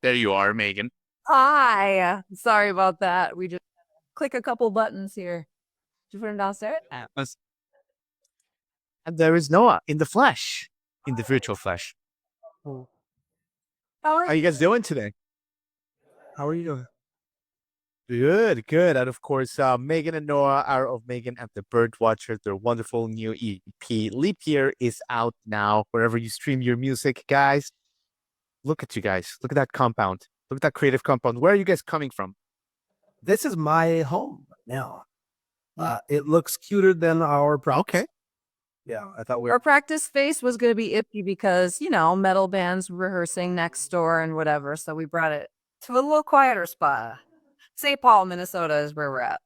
There you are, Maygen. Hi. Sorry about that. We just click a couple buttons here. Did you put them downstairs? And there is Noah in the flesh, in the virtual flesh. How How are you guys doing today? How are you doing? Good, good. And of course, Maygen and Noah are of Maygen and the Birdwatcher. Their wonderful new EP, Leap Year, is out now wherever you stream your music, guys. Look at you guys. Look at that compound. Look at that creative compound. Where are you guys coming from? This is my home now. It looks cuter than our practice. Okay. Yeah, I thought Our practice space was going to be iffy because, metal bands rehearsing next door and whatever. So we brought it to a little quieter spot. St. Paul, Minnesota is where we're at.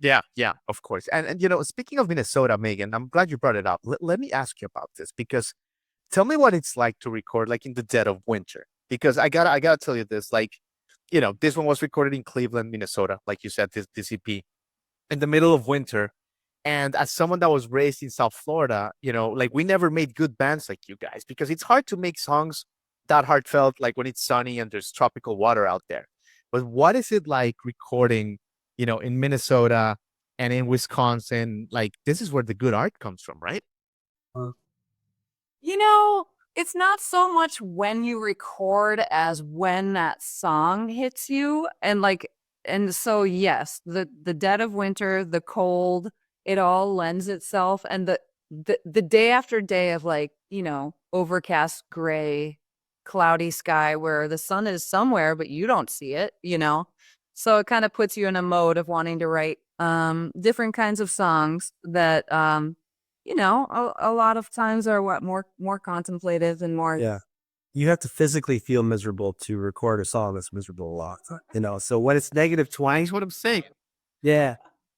Yeah, of course. And speaking of Minnesota, Maygen, I'm glad you brought it up. Let me ask you about this because tell me what it's like to record like in the dead of winter. Because I gotta tell you this, like, this one was recorded in Cleveland, Minnesota, like you said, this EP, in the middle of winter. And as someone that was raised in South Florida, like we never made good bands like you guys because it's hard to make songs that heartfelt, like when it's sunny and there's tropical water out there. But what is it like recording, in Minnesota and in Wisconsin? Like this is where the good art comes from, right? uh, It's not so much when you record as when that song hits you. And so, yes, the dead of winter, the cold, it all lends itself. And the day after day of overcast, gray, cloudy sky where the sun is somewhere, but you don't see it. So it kind of puts you in a mode of wanting to write different kinds of songs that a lot of times are more contemplative and more. yeah. You have to physically feel miserable to record a song that's miserable a lot. So when it's negative 20, That's what I'm saying. yeah,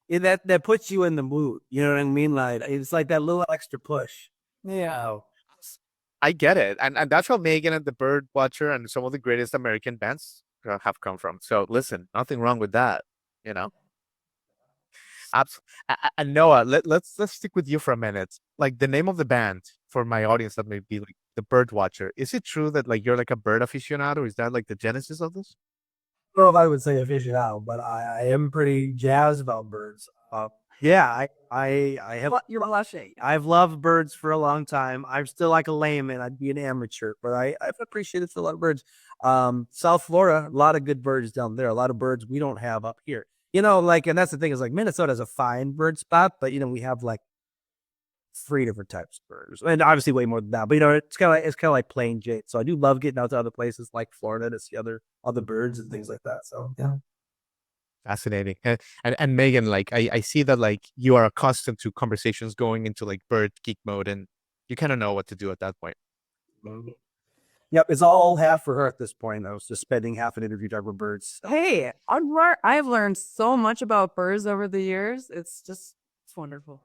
that puts you in the mood. You know what I mean? Like it's like that little extra push. Yeah. I get it. And that's how Maygen and the Birdwatcher and some of the greatest American bands have come from. So listen, nothing wrong with that, you know? And Noah, let's stick with you for a minute. Like the name of the band for my audience that may be like the Bird Watcher. Is it true that like you're like a bird aficionado? Is that like the genesis of this? I don't know if I would say aficionado, but I am pretty jazzed about birds. Yeah, I have You're blushing. I've loved birds for a long time. I'm still like a layman. I'd be an amateur, but I've appreciated a lot of birds. South Florida, a lot of good birds down there. A lot of birds we don't have up here. And that's the thing is like Minnesota is a fine bird spot, but we have like 3 different types of birds, and obviously way more than that. But it's kind of like plain Jane. So I do love getting out to other places like Florida to see other birds and things like that. So yeah. Fascinating. And Maygen, like I see that like you are accustomed to conversations going into like bird geek mode and you kind of know what to do at that point. Yep, it's all half for her at this point. I was just spending half an interview talking about birds. Hey, I've learned so much about birds over the years. It's wonderful.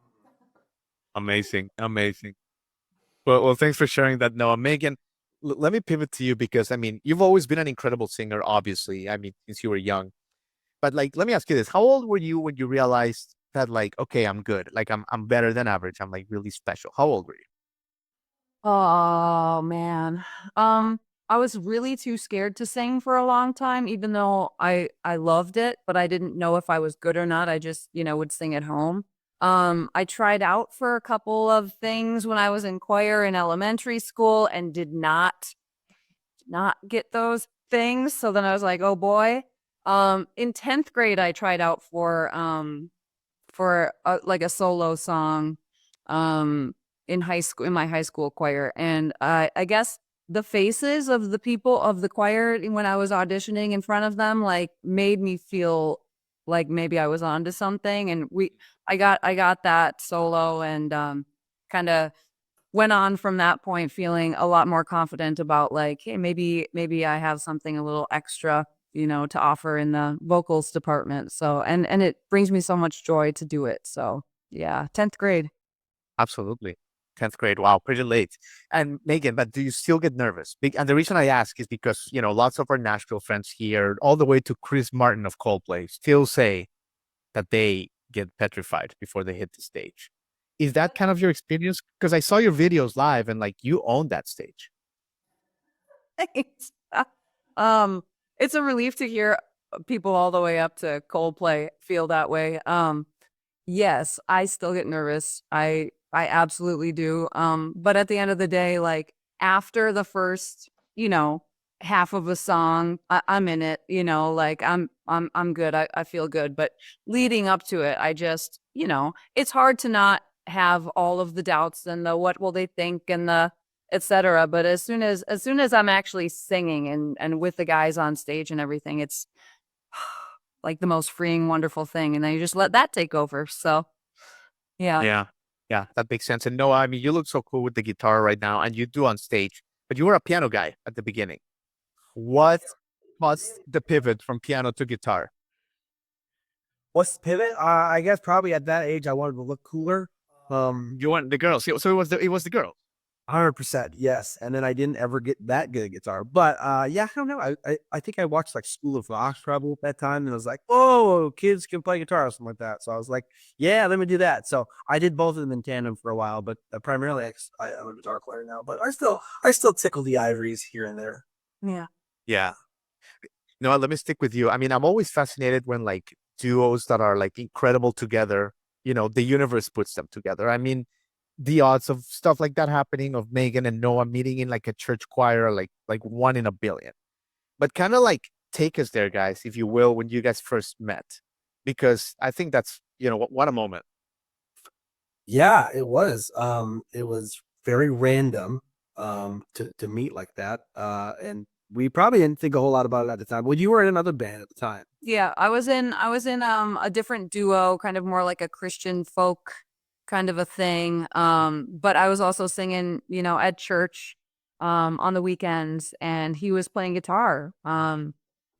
Amazing, amazing. Well, thanks for sharing that, Noah. Maygen, let me pivot to you because I mean, you've always been an incredible singer, obviously. I mean, since you were young. But like, let me ask you this: how old were you when you realized that, like, okay, I'm good, like I'm better than average, I'm like really special? How old were you? Oh man. I was really too scared to sing for a long time, even though I loved it, but I didn't know if I was good or not. I just, would sing at home. I tried out for a couple of things when I was in choir in elementary school and did not get those things. So then I was like, oh boy. In 10th grade, I tried out for like a solo song. In high school, in my high school choir. And I guess the faces of the people of the choir when I was auditioning in front of them, like made me feel like maybe I was onto something. And I got that solo and kind of went on from that point feeling a lot more confident about like, hey, maybe I have something a little extra, to offer in the vocals department. So and it brings me so much joy to do it. So yeah, 10th grade. Absolutely. 10th grade. Wow, pretty late. And Maygen, but do you still get nervous? And the reason I ask is because, lots of our Nashville friends here, all the way to Chris Martin of Coldplay, still say that they get petrified before they hit the stage. Is that kind of your experience? Because I saw your videos live and like you own that stage. Thanks. It's a relief to hear people all the way up to Coldplay feel that way. Yes, I still get nervous. I absolutely do. But at the end of the day, like after the first, half of a song, I'm in it, like I'm good. I feel good. But leading up to it, I just, it's hard to not have all of the doubts and the what will they think and the etc. But as soon as I'm actually singing and with the guys on stage and everything, it's like the most freeing, wonderful thing. And then you just let that take over. So yeah. Yeah. Yeah, that makes sense. And Noah, I mean, you look so cool with the guitar right now, and you do on stage, but you were a piano guy at the beginning. What was the pivot from piano to guitar? What's the pivot? I guess probably at that age I wanted to look cooler. You want the girls. So it was the girls. 100%, yes. And then I didn't ever get that good at guitar. But yeah, I don't know. I think I watched like School of Rock probably at that time, and I was like, oh, kids can play guitar or something like that. So I was like, yeah, let me do that. So I did both of them in tandem for a while, but primarily I'm a guitar player now. But I still tickle the ivories here and there. Yeah. Yeah. Noah, let me stick with you. I mean, I'm always fascinated when like duos that are like incredible together, the universe puts them together. I mean, the odds of stuff like that happening, of Maygen and Noah meeting in like a church choir, are like 1 in a billion. But kind of like take us there, guys, if you will, when you guys first met, because I think that's what a moment. Yeah, it was. It was very random to meet like that. And we probably didn't think a whole lot about it at the time. Well, you were in another band at the time. Yeah, I was in a different duo, kind of more like a Christian folk kind of a thing. But I was also singing, at church on the weekends, and he was playing guitar.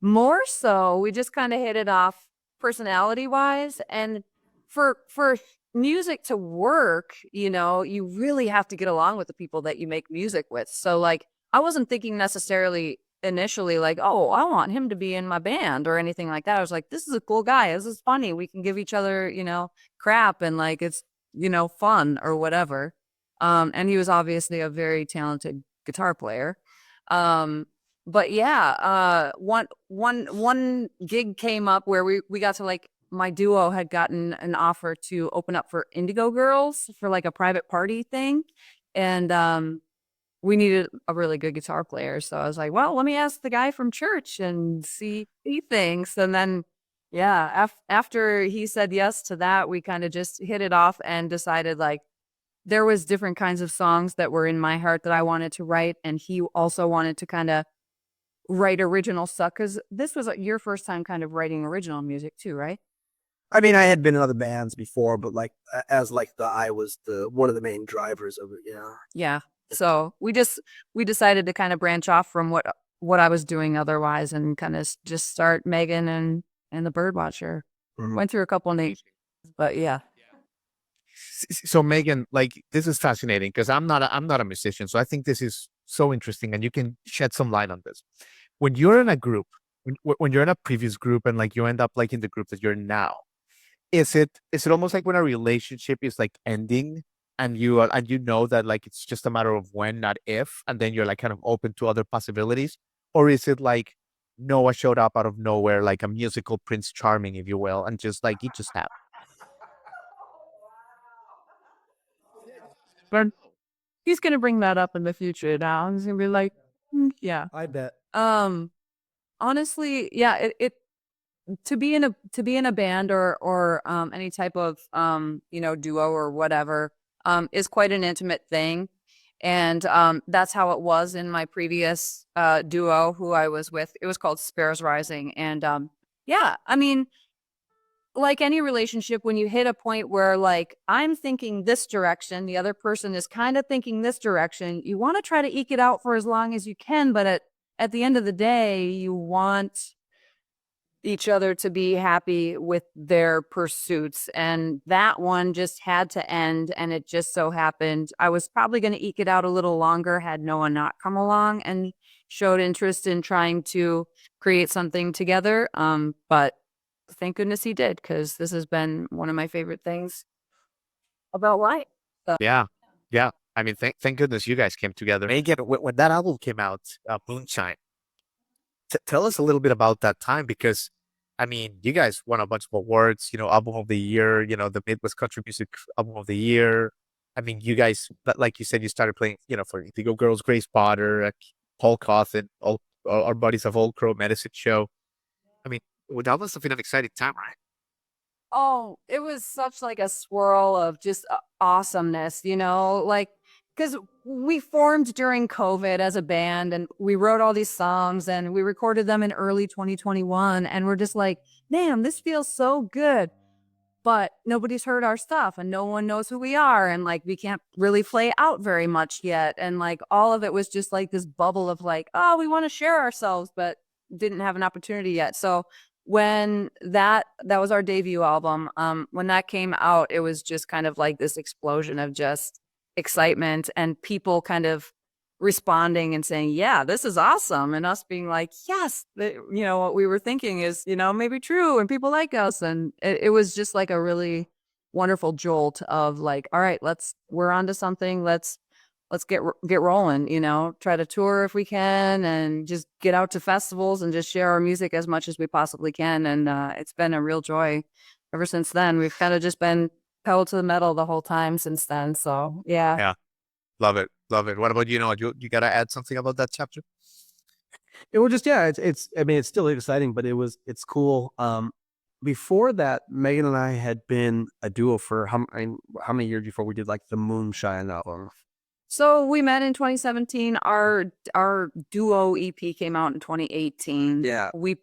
More so, we just kind of hit it off personality wise, and for music to work, you really have to get along with the people that you make music with. So like I wasn't thinking necessarily initially like, oh, I want him to be in my band or anything like that. I was like, this is a cool guy. This is funny. We can give each other, crap and like it's, fun or whatever. And he was obviously a very talented guitar player. But yeah, one gig came up where we got to like my duo had gotten an offer to open up for Indigo Girls for like a private party thing. And we needed a really good guitar player. So I was like, well, let me ask the guy from church and see what he thinks. And then, yeah, after he said yes to that, we kind of just hit it off and decided like there was different kinds of songs that were in my heart that I wanted to write. And he also wanted to kind of write original stuff because this was your first time kind of writing original music too, right? I mean, I had been in other bands before, but like as like I was the one of the main drivers of it. Yeah. Yeah. So we decided to kind of branch off from what I was doing otherwise and kind of just start Maygen and the Birdwatcher. Mhm. Went through a couple of names, but yeah. So Maygen, like this is fascinating because I'm not a musician, so I think this is so interesting, and you can shed some light on this. When you're in a group, when you're in a previous group, and like you end up like in the group that you're now, is it almost like when a relationship is like ending, and you know that like it's just a matter of when, not if, and then you're like kind of open to other possibilities, or is it like Noah showed up out of nowhere like a musical Prince Charming, if you will, and just like it just happened? But he's gonna bring that up in the future now. He's gonna be like, yeah. I bet. Honestly, yeah, it to be in a band or any type of duo or whatever is quite an intimate thing. And that's how it was in my previous duo who I was with. It was called Sparrows Rising. And yeah, I mean, like any relationship, when you hit a point where like I'm thinking this direction, the other person is kind of thinking this direction, you want to try to eke it out for as long as you can, but at the end of the day, you want each other to be happy with their pursuits. And that one just had to end. And it just so happened I was probably going to eke it out a little longer had Noah not come along and showed interest in trying to create something together. But thank goodness he did, because this has been one of my favorite things about life. So, Yeah, yeah. I mean, thank goodness you guys came together. Again, when that album came out, Moonshine, Tell us a little bit about that time because, I mean, you guys won a bunch of awards, album of the year, the Midwest Country Music Album of the Year. I mean, you guys, like you said, you started playing, for Indigo Girls, Grace Potter, Paul Cawthon, all our buddies of Old Crow Medicine Show. I mean, that must have been an exciting time, right? Oh, it was such like a swirl of just awesomeness, like because we formed during COVID as a band and we wrote all these songs and we recorded them in early 2021. And we're just like, man, this feels so good. But nobody's heard our stuff and no one knows who we are. And like, we can't really play out very much yet. And like, all of it was just like this bubble of like, oh, we want to share ourselves, but didn't have an opportunity yet. So when that was our debut album, when that came out, it was just kind of like this explosion of just excitement and people kind of responding and saying, yeah, this is awesome. And us being like, yes, what we were thinking is, maybe true and people like us. And it was just like a really wonderful jolt of like, all right, we're onto something. Let's get rolling, try to tour if we can and just get out to festivals and just share our music as much as we possibly can. And it's been a real joy ever since then. We've kind of just been pedal to the metal the whole time since then. So yeah. Yeah. Love it. Love it. What about you? You got to add something about that chapter? It was just, yeah, I mean, it's still exciting, but it's cool. Before that, Maygen and I had been a duo for how many years before we did like the Moonshine album? So we met in 2017. Our duo EP came out in 2018. Yeah. We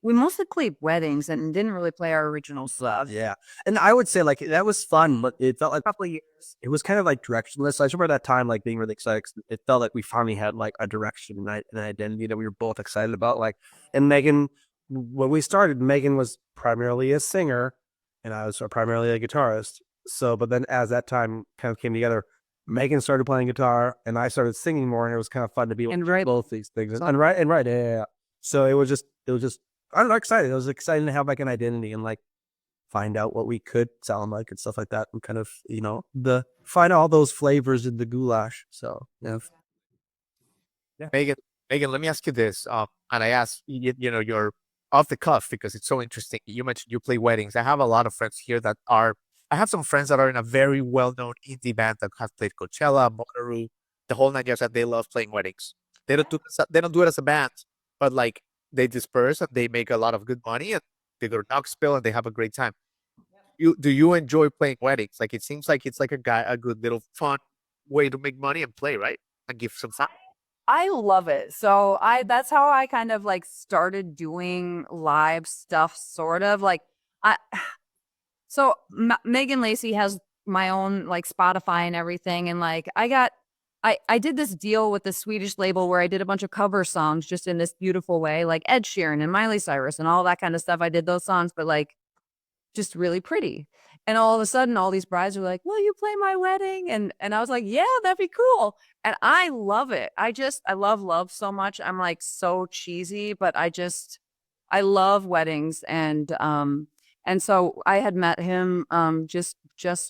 mostly played weddings and didn't really play our original stuff. Yeah. And I would say like that was fun, but it felt like a couple of years. It was kind of like directionless. I just remember that time like being really excited. It felt like we finally had like a direction and an identity that we were both excited about. Like, and Maygen, when we started, Maygen was primarily a singer and I was primarily a guitarist. So, but then as that time kind of came together, Maygen started playing guitar and I started singing more, and it was kind of fun to be able to do both these things. And right, yeah. So it was just, I don't know, excited. It was exciting to have like an identity and like find out what we could sound like and stuff like that, and kind of, find all those flavors in the goulash. So yeah. Maygen, let me ask you this. And I asked, you're off the cuff because it's so interesting. You mentioned you play weddings. I have a lot of friends here I have some friends that are in a very well-known indie band that have played Coachella, Monterey, the whole 9 years, that they love playing weddings. They don't do it as a band, but like they disperse and they make a lot of good money and they go to Knoxville and they have a great time. Do you enjoy playing weddings? Like it seems like it's like a good little fun way to make money and play, right? And give some time. I love it. So that's how I kind of like started doing live stuff, sort of like So Maygen Lacey has my own like Spotify and everything. And like I did this deal with the Swedish label where I did a bunch of cover songs just in this beautiful way, like Ed Sheeran and Miley Cyrus and all that kind of stuff. I did those songs, but like just really pretty. And all of a sudden, all these brides were like, will you play my wedding? And I was like, yeah, that'd be cool. And I love it. I love so much. I'm like so cheesy, but I love weddings. And so I had met him just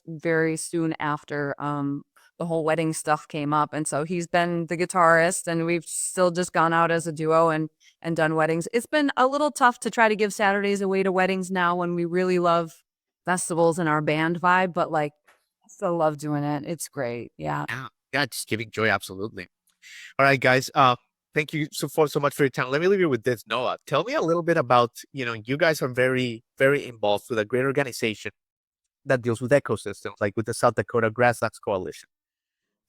very soon after the whole wedding stuff came up. And so he's been the guitarist and we've still just gone out as a duo and done weddings. It's been a little tough to try to give Saturdays away to weddings now when we really love festivals and our band vibe, but like I still love doing it. It's great. Yeah. Yeah, just giving joy, absolutely. All right, guys. Thank you so much for your time. Let me leave you with this, Noah. Tell me a little bit about, you guys are very, very involved with a great organization that deals with ecosystems, like with the South Dakota Grasslands Coalition.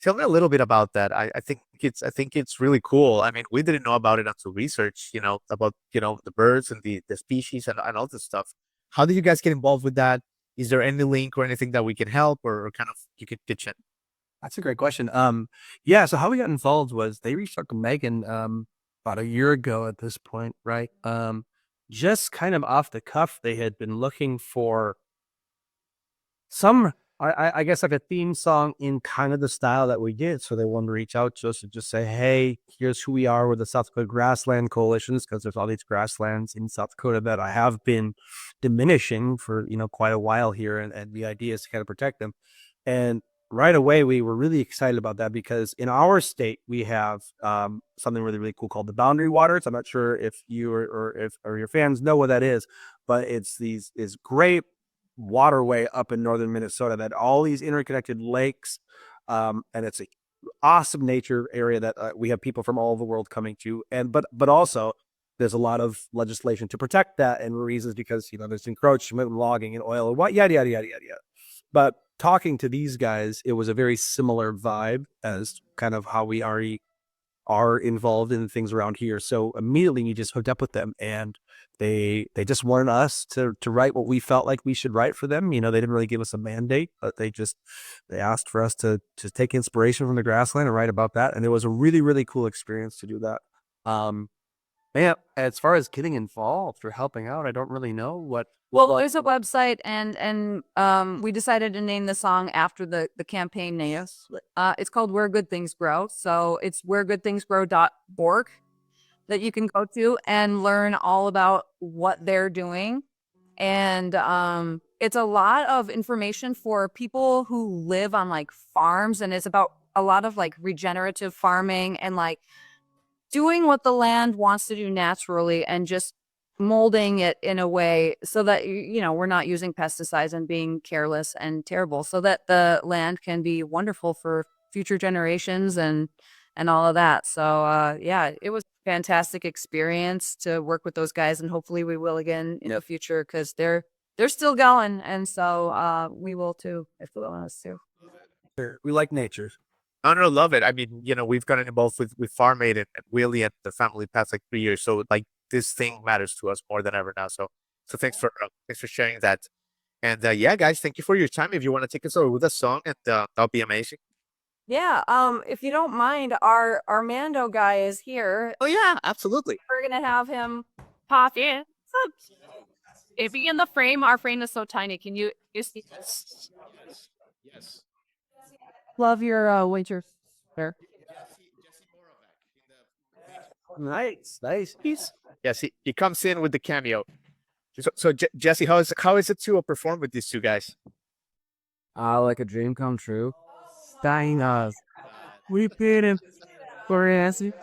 Tell me a little bit about that. I think it's really cool. I mean, we didn't know about it until research, about, the birds and the species and all this stuff. How did you guys get involved with that? Is there any link or anything that we can help or kind of you could pitch in? That's a great question. Yeah. So how we got involved was they reached out to Maygen about a year ago at this point, right? Just kind of off the cuff, they had been looking for some, I guess, like a theme song in kind of the style that we did. So they wanted to reach out to us and just say, hey, here's who we are with the South Dakota Grassland Coalitions, because there's all these grasslands in South Dakota that I have been diminishing for, quite a while here. And the idea is to kind of protect them. And right away, we were really excited about that because in our state, we have something really, really cool called the Boundary Waters. I'm not sure if you or your fans know what that is, but it's this great waterway up in northern Minnesota that all these interconnected lakes, and it's a awesome nature area that we have people from all over the world coming to, and but also there's a lot of legislation to protect that and reasons because there's encroachment, logging, and oil, and what yada yada yada yada yada. But talking to these guys, it was a very similar vibe as kind of how we already are involved in things around here. So immediately we just hooked up with them, and they just wanted us to write what we felt like we should write for them. They didn't really give us a mandate, but they asked for us to take inspiration from the grassland and write about that. And it was a really, really cool experience to do that. Man, as far as getting involved or helping out, I don't really know what. Well, there's a website, and we decided to name the song after the campaign name. It's called Where Good Things Grow. So it's wheregoodthingsgrow.org that you can go to and learn all about what they're doing. And it's a lot of information for people who live on like farms, and it's about a lot of like regenerative farming and like doing what the land wants to do naturally and just molding it in a way so that we're not using pesticides and being careless and terrible, so that the land can be wonderful for future generations and all of that. So yeah, it was a fantastic experience to work with those guys, and hopefully we will again in the future because they're still going, and so we will too if they want us to. We like nature. I don't know, love it. I mean, we've gotten involved with Farm Aid and Willie and the family past like 3 years. So like this thing matters to us more than ever now. So thanks for sharing that. And yeah, guys, thank you for your time. If you want to take us over with a song, and that'll be amazing. Yeah, if you don't mind, our Mando guy is here. Oh yeah, absolutely. We're gonna have him pop in. If you in the frame, our frame is so tiny. Can you see? Yes. Love your waiter there. Nice. Yes, he comes in with the cameo. So Jesse, how is it to perform with these two guys? Like a dream come true. Dying us. We paid him for answer.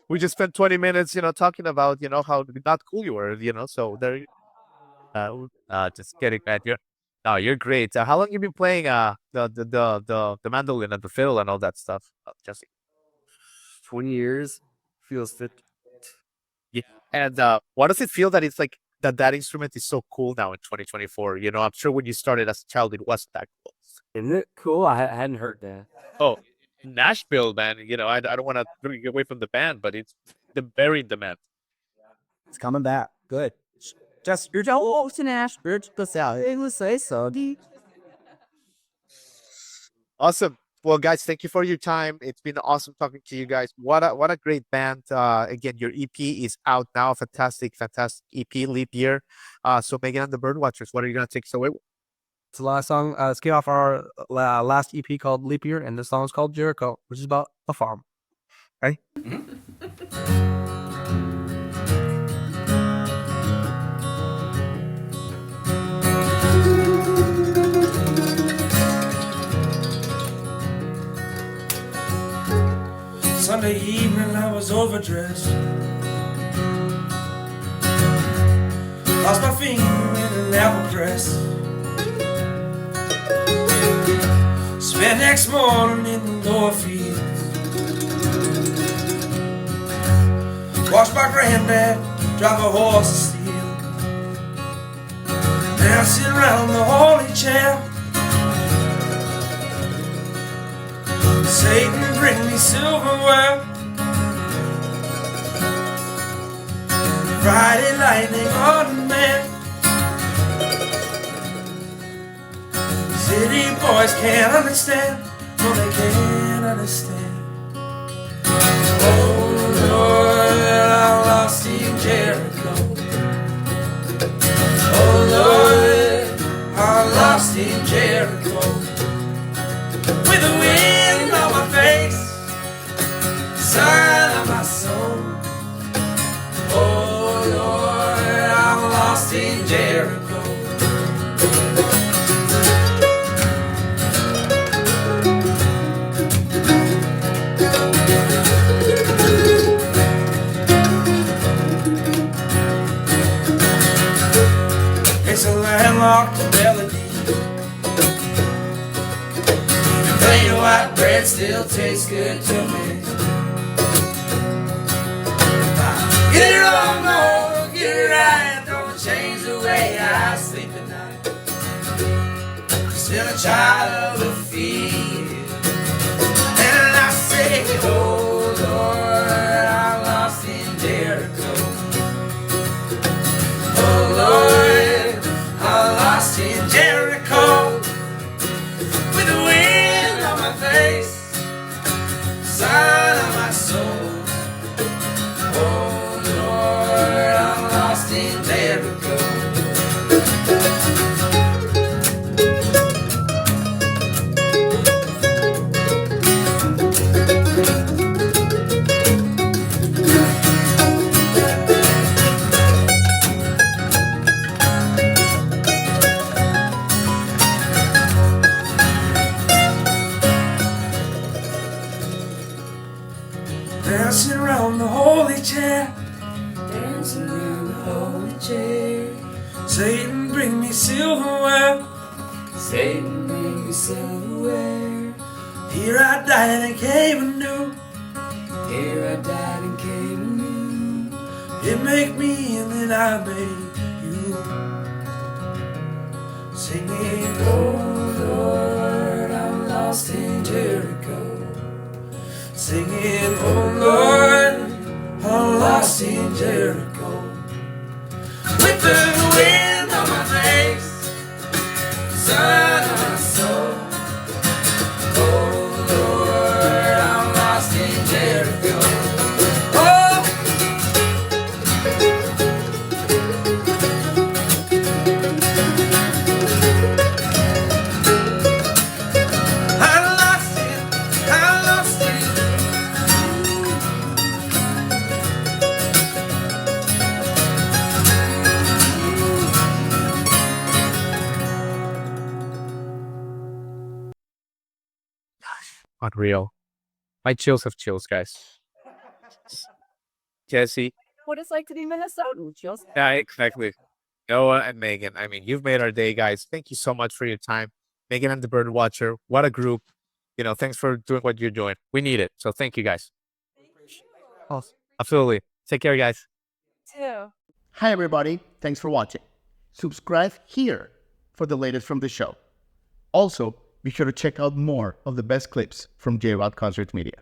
We just spent 20 minutes, talking about, how not cool you were, so there, just kidding, man. You're great. How long you been playing, the mandolin and the fiddle and all that stuff, Jesse? 20 years. Feels fit. Yeah. And, what does it feel that it's like, that instrument is so cool now in 2024? I'm sure when you started as a child, it wasn't that cool. Isn't it cool? I hadn't heard that. Oh, Nashville, man. I don't want to get away from the band, but it's very in demand. It's coming back. Good. Just you're to Nashville. Say so. Awesome. Well, guys, thank you for your time. It's been awesome talking to you guys. What a great band. Again, your EP is out now. Fantastic EP, Leap Year. So Maygen and the Birdwatchers, what are you gonna take us away with? It's the last song. It's came off our last EP called Leap Year, and the song is called Jericho, which is about a farm. Ready? Sunday evening I was overdressed, lost my finger in an apple press. Spent next morning in the lower fields, watched my granddad drive a horse of steel, dancing around the holy chair. Satan, bring me silverware. Friday lightning on the man. City boys can't understand. No, they can't understand. Oh Lord, I'm lost in Jericho. Oh Lord, I'm lost in Jericho. With the wind on my face, sign of my soul. Oh Lord, I'm lost in Jericho. white bread still tastes good to me. Get it wrong, no, get it right. Don't change the way I sleep at night. Still a child of the field. And I say, oh Lord, I'm lost in Jericho. Oh Lord, I'm lost in Jericho. With the wind on my face, sun on my soul. Oh Lord, I'm lost in Jericho. Dancing around the holy chair, dancing around the holy chair. Satan, bring me silverware. Satan, bring me silverware. Here I died and came anew. Here I died and came anew. It make me and then I make you. Singing, oh Lord, I'm lost in Jericho. Singing, oh Lord, I'm lost in Jericho. With the wind on my face, sun on my soul. Oh Lord, I'm lost in Jericho. Oh, I'm lost in. Unreal. My chills have chills, guys. Jesse. What it's like to be Minnesotan. Just Yeah, exactly. Noah and Maygen. I mean, you've made our day, guys. Thank you so much for your time. Maygen and the Birdwatcher. What a group. Thanks for doing what you're doing. We need it. So thank you, guys. Awesome. Absolutely. Take care, guys. too. Hi, everybody. Thanks for watching. Subscribe here for the latest from the show. Also, be sure to check out more of the best clips from J-Rock Concert Media.